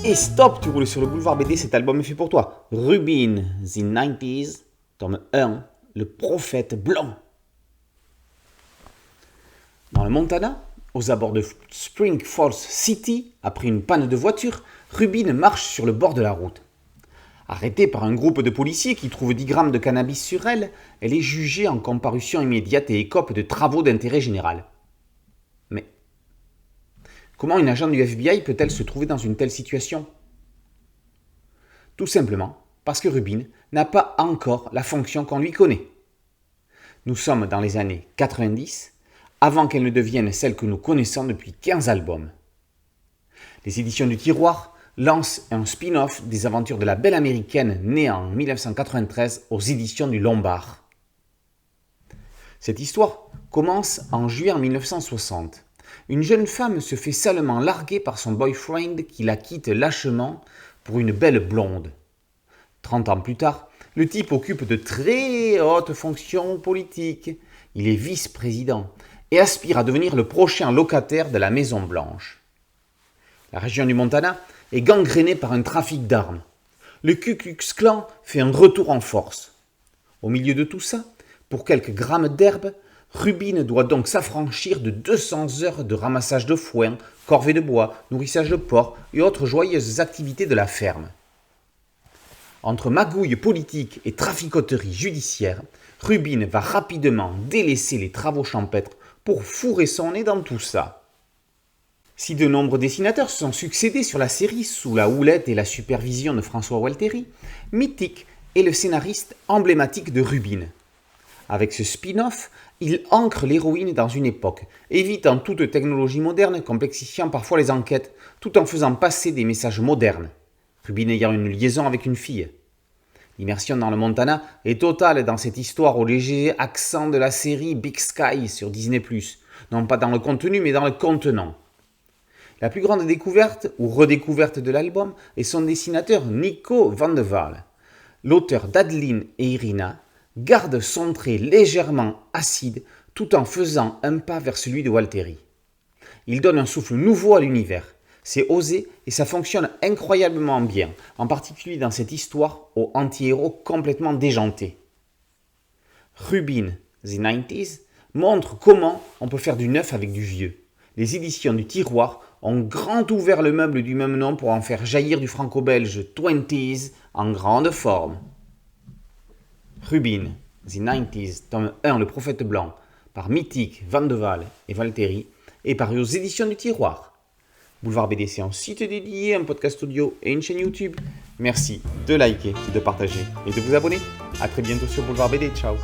Et stop, tu roules sur le boulevard BD, cet album est fait pour toi. Rubin, The 90s, tome 1, Le prophète blanc. Dans le Montana, aux abords de Spring Falls City, après une panne de voiture, Rubin marche sur le bord de la route. Arrêtée par un groupe de policiers qui trouvent 10 grammes de cannabis sur elle, elle est jugée en comparution immédiate et écope de travaux d'intérêt général. Mais comment une agent du FBI peut-elle se trouver dans une telle situation ? Tout simplement parce que Rubin n'a pas encore la fonction qu'on lui connaît. Nous sommes dans les années 90, avant qu'elle ne devienne celle que nous connaissons depuis 15 albums. Les éditions du Tiroir lancent un spin-off des aventures de la belle américaine née en 1993 aux éditions du Lombard. Cette histoire commence en juillet 1960. Une jeune femme se fait salement larguer par son boyfriend qui la quitte lâchement pour une belle blonde. 30 ans plus tard, le type occupe de très hautes fonctions politiques. Il est vice-président et aspire à devenir le prochain locataire de la Maison Blanche. La région du Montana est gangrénée par un trafic d'armes. Le Ku Klux Klan fait un retour en force. Au milieu de tout ça, pour quelques grammes d'herbe, Rubin doit donc s'affranchir de 200 heures de ramassage de foin, corvée de bois, nourrissage de porcs et autres joyeuses activités de la ferme. Entre magouilles politiques et traficoterie judiciaire, Rubin va rapidement délaisser les travaux champêtres pour fourrer son nez dans tout ça. Si de nombreux dessinateurs se sont succédés sur la série sous la houlette et la supervision de François Walteri, Mittig est le scénariste emblématique de Rubin. Avec ce spin-off, il ancre l'héroïne dans une époque, évitant toute technologie moderne, complexifiant parfois les enquêtes, tout en faisant passer des messages modernes. Rubin ayant une liaison avec une fille. L'immersion dans le Montana est totale dans cette histoire au léger accent de la série Big Sky sur Disney+, non pas dans le contenu mais dans le contenant. La plus grande découverte ou redécouverte de l'album est son dessinateur Nico Van de Waal. L'auteur d'Adeline et Irina garde son trait légèrement acide tout en faisant un pas vers celui de Walteri. Il donne un souffle nouveau à l'univers. C'est osé et ça fonctionne incroyablement bien, en particulier dans cette histoire aux anti-héros complètement déjantés. Rubin, The 90s, montre comment on peut faire du neuf avec du vieux. Les éditions du Tiroir ont grand ouvert le meuble du même nom pour en faire jaillir du franco-belge 20s en grande forme. Rubin, The 90s, tome 1, Le prophète blanc, par Mittig, Van de Waal et Walteri, est paru aux éditions du Tiroir. Boulevard BD, c'est un site dédié, un podcast audio et une chaîne YouTube. Merci de liker, de partager et de vous abonner. A très bientôt sur Boulevard BD. Ciao.